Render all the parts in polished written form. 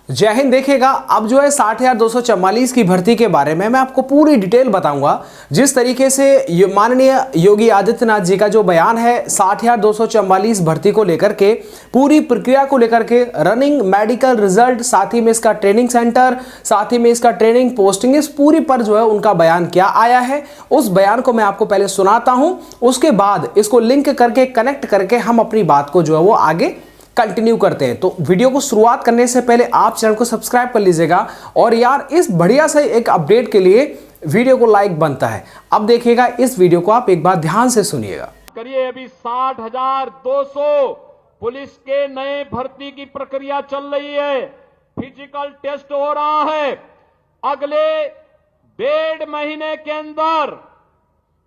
जय हिंद। देखिएगा अब जो है 60,244 की भर्ती के बारे में मैं आपको पूरी डिटेल बताऊंगा। जिस तरीके से माननीय योगी आदित्यनाथ जी का जो बयान है 60,244 भर्ती को लेकर के, पूरी प्रक्रिया को लेकर के, रनिंग, मेडिकल रिजल्ट, साथ ही में इसका ट्रेनिंग सेंटर, साथ ही में इसका ट्रेनिंग पोस्टिंग, इस पूरी पर जो है उनका बयान क्या आया है, उस बयान को मैं आपको पहले सुनाता हूं। उसके बाद इसको लिंक करके, कनेक्ट करके हम अपनी बात को जो है वो आगे कंटिन्यू करते हैं। तो वीडियो को शुरुआत करने से पहले आप चैनल को सब्सक्राइब कर लीजिएगा और यार इस बढ़िया से एक अपडेट के लिए वीडियो को लाइक बनता है। अब देखिएगा इस वीडियो को, आप एक बार ध्यान से सुनिएगा। करिए अभी 60,200 पुलिस के नए भर्ती की प्रक्रिया चल रही है। फिजिकल टेस्ट हो रहा है। अगले 1.5 महीने के अंदर,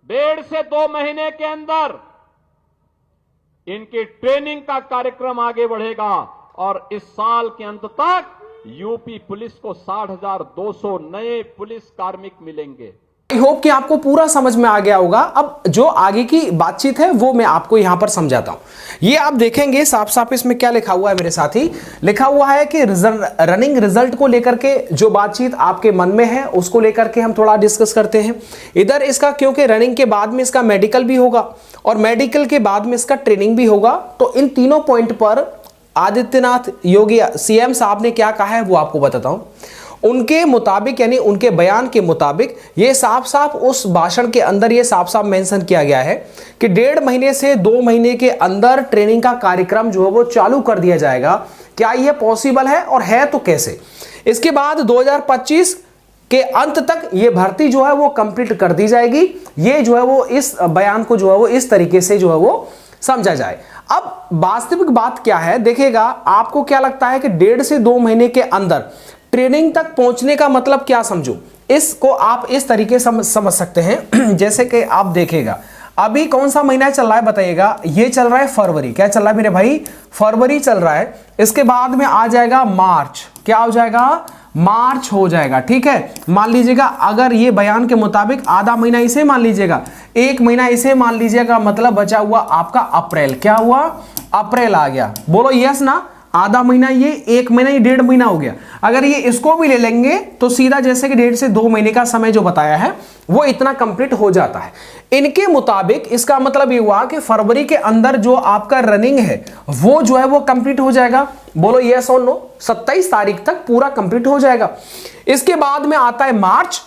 1.5 से 2 महीने के अंदर इनकी ट्रेनिंग का कार्यक्रम आगे बढ़ेगा और इस साल के अंत तक यूपी पुलिस को 60,200 नए पुलिस कार्मिक मिलेंगे। आई होप कि आपको पूरा समझ में आ गया होगा। अब जो आगे की बातचीत है वो मैं आपको यहां पर समझाता हूं। ये आप देखेंगे साफ साफ इसमें क्या लिखा हुआ है मेरे साथी। लिखा हुआ है कि रनिंग रिजल्ट को लेकर के जो बातचीत आपके मन में है उसको लेकर के हम थोड़ा डिस्कस करते हैं। इधर इसका, क्योंकि रनिंग के बाद में इसका मेडिकल भी होगा और मेडिकल के बाद में इसका ट्रेनिंग भी होगा, तो इन तीनों पॉइंट पर आदित्यनाथ योगी सीएम साहब ने क्या कहा है वो आपको बताता हूं। उनके मुताबिक, यानी उनके बयान के मुताबिक, ये साफ साफ उस भाषण के अंदर ये साफ साफ मेंशन किया गया है कि 1.5 महीने से 2 महीने के अंदर ट्रेनिंग का कार्यक्रम जो है वो चालू कर दिया जाएगा। क्या यह पॉसिबल है और है तो कैसे? इसके बाद 2025 के अंत तक ये भर्ती जो है वो कंप्लीट कर दी जाएगी। ये जो है वो इस बयान को जो है वो इस तरीके से जो है वो समझा जाए। अब वास्तविक बात क्या है देखिएगा, आपको क्या लगता है कि 1.5 से 2 महीने के अंदर ट्रेनिंग तक पहुंचने का मतलब क्या समझो? इसको आप इस तरीके से समझ सकते हैं। जैसे कि आप देखिएगा अभी कौन सा महीना चल रहा है बताइएगा? ये चल रहा है फरवरी। क्या चल रहा है मेरे भाई? फरवरी चल रहा है। इसके बाद में आ जाएगा मार्च। क्या हो जाएगा? मार्च हो जाएगा। ठीक है, मान लीजिएगा अगर ये बयान के मुताबिक आधा महीना इसे मान लीजिएगा, 1 महीना इसे मान लीजिएगा, मतलब बचा हुआ आपका अप्रैल। क्या हुआ? अप्रैल आ गया। बोलो यस ना? आधा महीना ये, 1 महीना ये, 1.5 महीना हो गया। अगर ये इसको भी ले लेंगे तो सीधा जैसे कि 1.5 से 2 महीने का समय जो बताया है वो इतना कंप्लीट हो जाता है। इनके मुताबिक इसका मतलब ये हुआ कि फरवरी के अंदर जो आपका रनिंग है वो जो है वो कंप्लीट हो जाएगा। बोलो यस और नो? 27 तारीख तक पूरा कंप्लीट हो जाएगा। इसके बाद में आता है मार्च,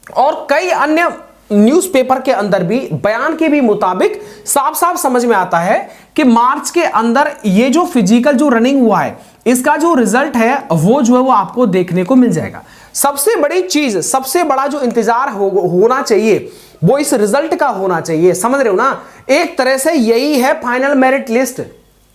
और कई अन्य न्यूज़पेपर के अंदर भी बयान के भी मुताबिक साफ साफ समझ में आता है कि मार्च के अंदर ये जो फिजिकल जो रनिंग हुआ है इसका जो रिजल्ट है वो जो है वो आपको देखने को मिल जाएगा। सबसे बड़ी चीज, सबसे बड़ा जो इंतजार होना चाहिए वो इस रिजल्ट का होना चाहिए। समझ रहे हो ना? एक तरह से यही है फाइनल मेरिट लिस्ट।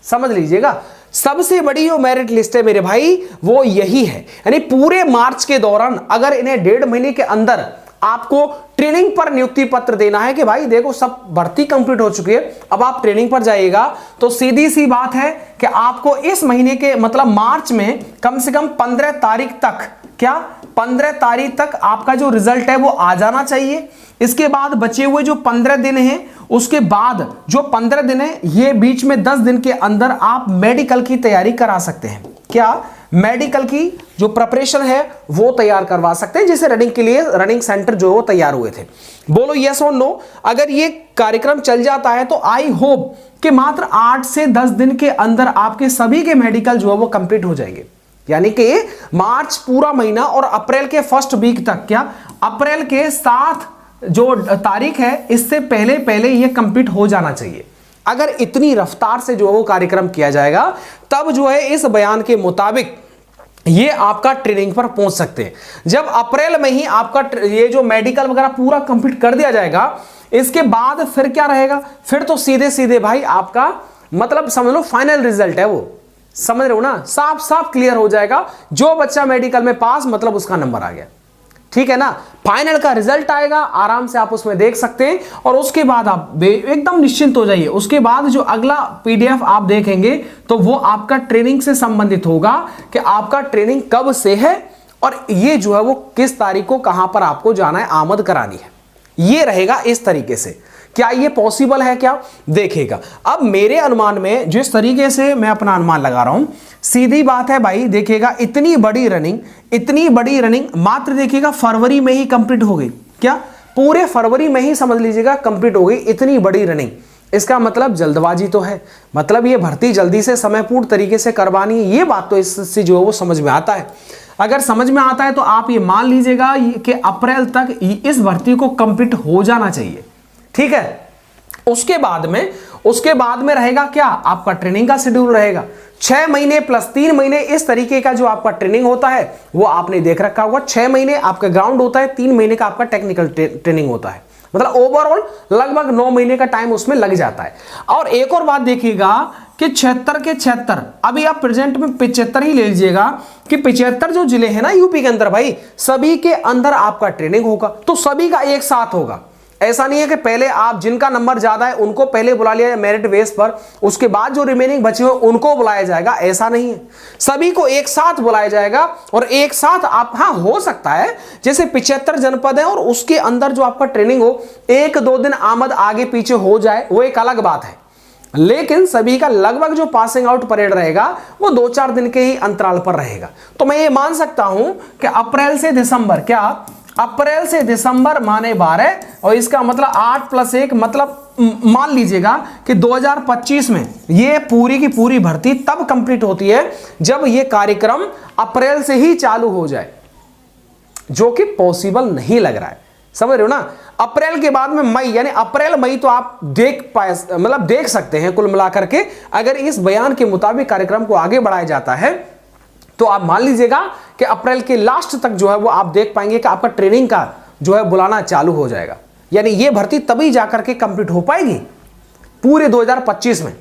समझ लीजिएगा, सबसे बड़ी जो मेरिट लिस्ट है मेरे भाई वो यही है। यानी पूरे मार्च के दौरान अगर इन्हें 1.5 महीने के अंदर आपको ट्रेनिंग पर नियुक्ति पत्र देना है कि भाई देखो सब भर्ती कंप्लीट हो चुकी है, अब आप ट्रेनिंग पर जाइएगा, तो सीधी सी बात है कि आपको इस महीने के मतलब मार्च में कम से कम 15 तारीख तक, क्या 15 तारीख तक आपका जो रिजल्ट है वो आ जाना चाहिए। इसके बाद बचे हुए जो 15 दिन हैं, उसके बाद जो 15 दिन है, ये बीच में 10 दिन के अंदर आप मेडिकल की तैयारी करा सकते हैं। क्या? मेडिकल की जो प्रिपरेशन है वो तैयार करवा सकते हैं, जिसे रनिंग के लिए रनिंग सेंटर जो वो तैयार हुए थे। बोलो यस और नो? अगर ये कार्यक्रम चल जाता है तो आई होप कि मात्र 8 से 10 दिन के अंदर आपके सभी के मेडिकल जो है वो कंप्लीट हो जाएंगे। यानी कि मार्च पूरा महीना और अप्रैल के फर्स्ट वीक तक, क्या अप्रैल के 7 जो तारीख है इससे पहले पहले ये कंप्लीट हो जाना चाहिए। अगर इतनी रफ्तार से जो वो कार्यक्रम किया जाएगा तब जो है इस बयान के मुताबिक ये आपका ट्रेनिंग पर पहुंच सकते हैं। जब अप्रैल में ही आपका ये जो मेडिकल वगैरह पूरा कंप्लीट कर दिया जाएगा, इसके बाद फिर क्या रहेगा? फिर तो सीधे सीधे भाई आपका मतलब समझ लो फाइनल रिजल्ट है वो। समझ रहे हो ना? साफ साफ क्लियर हो जाएगा। जो बच्चा मेडिकल में पास, मतलब उसका नंबर आ गया। ठीक है ना? फाइनल का रिजल्ट आएगा, आराम से आप उसमें देख सकते हैं और उसके बाद आप एकदम निश्चिंत हो जाइए। उसके बाद जो अगला पीडीएफ आप देखेंगे तो वो आपका ट्रेनिंग से संबंधित होगा कि आपका ट्रेनिंग कब से है और ये जो है वो किस तारीख को कहां पर आपको जाना है, आमद करानी है। ये रहेगा इस तरीके से। क्या ये पॉसिबल है क्या? देखिएगा, अब मेरे अनुमान में जिस तरीके से मैं अपना अनुमान लगा रहा हूं, सीधी बात है भाई, देखिएगा इतनी बड़ी रनिंग मात्र देखिएगा फरवरी में ही कंप्लीट हो गई। क्या पूरे फरवरी में ही समझ लीजिएगा कंप्लीट हो गई इतनी बड़ी रनिंग? इसका मतलब जल्दबाजी तो है, मतलब ये भर्ती जल्दी से समयपूर्ण तरीके से करवानी है। ये बात तो इससे जो है वो समझ में आता है। अगर समझ में आता है तो आप ये मान लीजिएगा कि अप्रैल तक इस भर्ती को कंप्लीट हो जाना चाहिए, ठीक है। उसके बाद में रहेगा क्या? आपका ट्रेनिंग का शेड्यूल रहेगा 6 महीने प्लस 3 महीने, इस तरीके का जो आपका ट्रेनिंग होता है वो आपने देख रखा होगा। 6 महीने आपका ग्राउंड होता है, 3 महीने का आपका टेक्निकल ट्रेनिंग होता है, मतलब ओवरऑल लगभग 9 महीने का टाइम उसमें लग जाता है। और एक और बात देखिएगा कि 76 के 76, अभी आप प्रेजेंट में 75 ही ले लीजिएगा कि 75 जो जिले हैं ना यूपी के अंदर भाई, सभी के अंदर आपका ट्रेनिंग होगा, तो सभी का एक साथ होगा। ऐसा नहीं है कि पहले आप जिनका नंबर ज्यादा है उनको पहले बुला लिया मेरिट बेस पर, उसके बाद जो रिमेनिंग बचे हुए उनको बुलाया जाएगा, ऐसा नहीं है। सभी को एक साथ बुलाया जाएगा और एक साथ आप, हाँ हो सकता है जैसे 75 जनपद है और उसके अंदर जो आपका ट्रेनिंग हो 1-2 दिन आमद आगे पीछे हो जाए, वो एक अलग बात है। लेकिन सभी का लगभग जो पासिंग आउट परेड रहेगा वो 2-4 दिन के ही अंतराल पर रहेगा। तो मैं ये मान सकता हूं कि अप्रैल से दिसंबर, क्या अप्रैल से दिसंबर माने 12, और इसका मतलब 8 + 1 मतलब मान लीजिएगा कि 2025 में ये पूरी की पूरी भर्ती तब कंप्लीट होती है जब ये कार्यक्रम अप्रैल से ही चालू हो जाए, जो कि पॉसिबल नहीं लग रहा है। समझ रहे हो ना? अप्रैल के बाद में मई, यानी अप्रैल मई तो आप देख सकते हैं कुल मिलाकर के, अगर इस बयान के मुताबिक कार्यक्रम को आगे बढ़ाया जाता है तो आप मान लीजिएगा कि अप्रैल के लास्ट तक जो है वो आप देख पाएंगे कि आपका ट्रेनिंग का जो है बुलाना चालू हो जाएगा। यानी ये भर्ती तभी जाकर के कंप्लीट हो पाएगी पूरे 2025 में।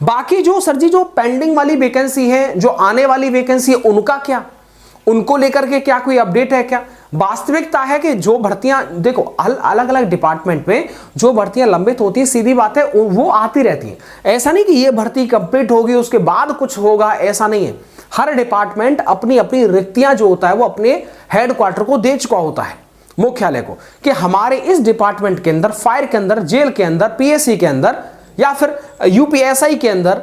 बाकी जो सर जी जो पेंडिंग वाली वैकेंसी है, जो आने वाली वैकेंसी है, उनका क्या, उनको लेकर के क्या कोई अपडेट है क्या? वास्तविकता है कि जो भर्तियां देखो अलग अलग डिपार्टमेंट में जो भर्तियां लंबित होती है, सीधी बात है वो आती रहती हैं। ऐसा नहीं कि ये भर्ती कंप्लीट होगी उसके बाद कुछ होगा, ऐसा नहीं है। हर डिपार्टमेंट अपनी अपनी रिक्तियां जो होता है वो अपने हेडक्वार्टर को दे चुका होता है, मुख्यालय को, कि हमारे इस डिपार्टमेंट के अंदर, फायर के अंदर, जेल के अंदर, पीएससी के अंदर या फिर यूपीएसआई के अंदर,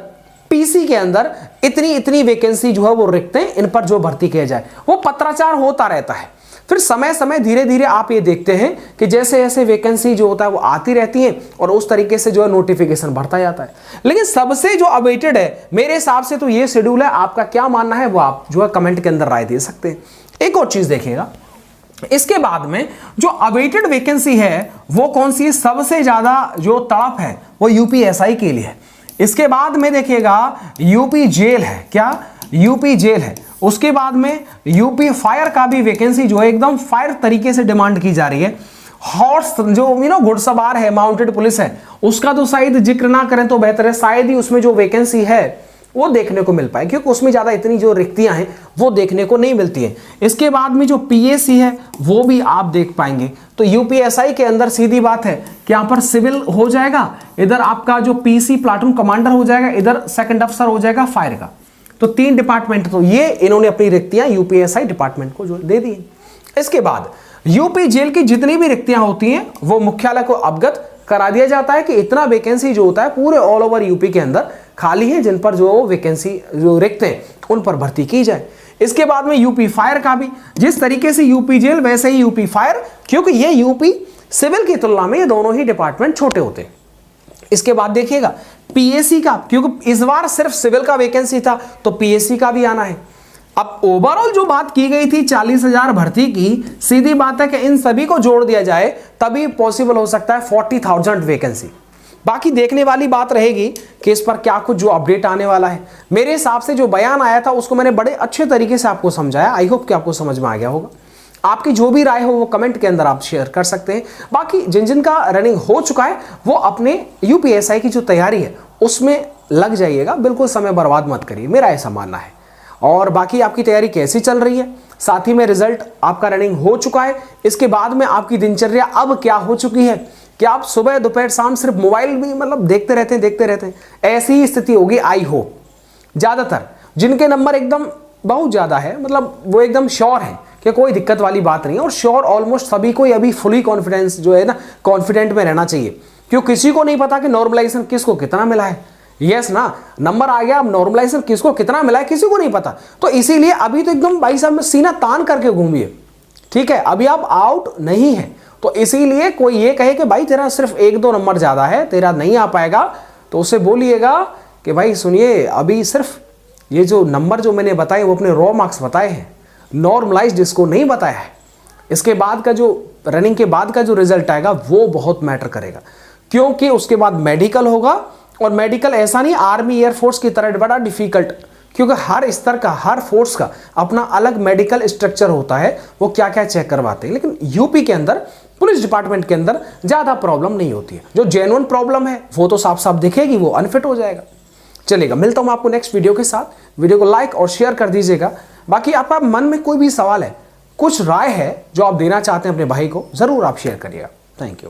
पीसी के अंदर इतनी इतनी वैकेंसी जो है वो रिक्त हैं, इन पर जो भर्ती किया जाए। वो पत्राचार होता रहता है। फिर समय समय धीरे धीरे आप ये देखते हैं कि जैसे जैसे वैकेंसी जो होता है वो आती रहती है और उस तरीके से जो है नोटिफिकेशन बढ़ता जाता है। लेकिन सबसे जो अवेटेड है मेरे हिसाब से तो ये शेड्यूल है। आपका क्या मानना है वो आप जो है कमेंट के अंदर राय दे सकते हैं। एक और चीज देखिएगा, इसके बाद में जो अवेटेड वैकेंसी है वो कौन सी है? सबसे ज्यादा जो तड़प है वो यूपीएसआई के लिए है। इसके बाद में देखिएगा यूपी जेल है, क्या यूपी जेल है। उसके बाद में यूपी फायर का भी वैकेंसी जो है एकदम फायर तरीके से डिमांड की जा रही है। हॉर्स जो घुड़सवार है, माउंटेड पुलिस है, उसका तो शायद जिक्र ना करें तो बेहतर है। शायद ही उसमें जो वैकेंसी है वो देखने को मिल पाए, क्योंकि उसमें ज्यादा इतनी जो रिक्तियां हैं वो देखने को नहीं मिलती है। इसके बाद में जो पीएसी है वो भी आप देख पाएंगे। तो यूपीएसआई के अंदर सीधी बात है कि यहां पर सिविल हो जाएगा, इधर आपका जो पीसी प्लाटून कमांडर हो जाएगा, इधर सेकंड अफसर हो जाएगा फायर का। तो 3 डिपार्टमेंट तो ये इन्होंने अपनी रिक्तियां यूपीएसआई डिपार्टमेंट को जो दे दी। इसके बाद यूपी जेल की जितनी भी रिक्तियां होती हैं वो मुख्यालय को अवगत करा दिया जाता है कि इतना वैकेंसी जो होता है पूरे ऑल ओवर यूपी के अंदर खाली है, जिन पर जो वैकेंसी जो रिक्त हैं उन पर भर्ती की जाए। इसके बाद में यूपी फायर का भी जिस तरीके से यूपी जेल वैसे ही यूपी फायर, क्योंकि ये यूपी सिविल की तुलना में ये दोनों ही डिपार्टमेंट छोटे होते हैं। इसके बाद देखिएगा पीएससी का, क्योंकि इस बार सिर्फ सिविल का वैकेंसी था तो पीएससी का भी आना है। अब ओवरऑल जो बात की गई थी 40,000 भर्ती की, सीधी बात है कि इन सभी को जोड़ दिया जाए तभी पॉसिबल हो सकता है 40,000 वैकेंसी। बाकी देखने वाली बात रहेगी कि इस पर क्या कुछ जो अपडेट आने वाला है। मेरे हिसाब से जो बयान आया था उसको मैंने बड़े अच्छे तरीके से आपको समझाया। आई होप कि आपको समझ में आ गया होगा। आपकी जो भी राय हो वो कमेंट के अंदर आप शेयर कर सकते हैं। बाकी जिन जिन का रनिंग हो चुका है वो अपने यूपीएसआई की जो तैयारी है उसमें लग जाइएगा, बिल्कुल समय बर्बाद मत करिए, मेरा ऐसा मानना है। और बाकी आपकी तैयारी कैसी चल रही है, साथ ही में रिजल्ट आपका रनिंग हो चुका है, इसके बाद में आपकी दिनचर्या अब क्या हो चुकी है? क्या आप सुबह दोपहर शाम सिर्फ मोबाइल भी देखते रहते हैं? ऐसी ही स्थिति होगी आई होप। ज्यादातर जिनके नंबर एकदम बहुत ज्यादा है, वो एकदम श्योर है कि कोई दिक्कत वाली बात नहीं है। और श्योर ऑलमोस्ट सभी को अभी फुली कॉन्फिडेंस जो है ना, कॉन्फिडेंट में रहना चाहिए, क्यों किसी को नहीं पता कि नॉर्मलाइजेशन किसको कितना मिला है। यस ना, नंबर आ गया, अब नॉर्मलाइजेशन किसको कितना मिला है किसी को नहीं पता। तो इसीलिए अभी तो एकदम भाई साहब में सीना तान करके घूमिए, ठीक है, अभी आप आउट नहीं है। तो इसीलिए कोई ये कहे कि भाई तेरा सिर्फ 1-2 नंबर ज्यादा है, तेरा नहीं आ पाएगा, तो उससे बोलिएगा कि भाई सुनिए, अभी सिर्फ ये जो नंबर जो मैंने बताए वो अपने रॉ मार्क्स बताए हैं, नॉर्मलाइज्ड इसको नहीं बताया है। इसके बाद का जो रनिंग के बाद का जो रिजल्ट आएगा वो बहुत मैटर करेगा, क्योंकि उसके बाद मेडिकल होगा, और मेडिकल ऐसा नहीं आर्मी एयरफोर्स की तरह बड़ा डिफिकल्ट, क्योंकि हर स्तर का, हर फोर्स का अपना अलग मेडिकल स्ट्रक्चर होता है, वो क्या क्या चेक करवाते हैं। लेकिन यूपी के अंदर पुलिस डिपार्टमेंट के अंदर ज्यादा प्रॉब्लम नहीं होती है। जो जेन्युइन प्रॉब्लम है वो तो साफ साफ दिखेगी, वो अनफिट हो जाएगा। चलेगा, मिलता हूं आपको नेक्स्ट वीडियो के साथ। वीडियो को लाइक और शेयर कर दीजिएगा। बाकी आपका मन में कोई भी सवाल है, कुछ राय है जो आप देना चाहते हैं अपने भाई को, जरूर आप शेयर करिएगा। Thank you.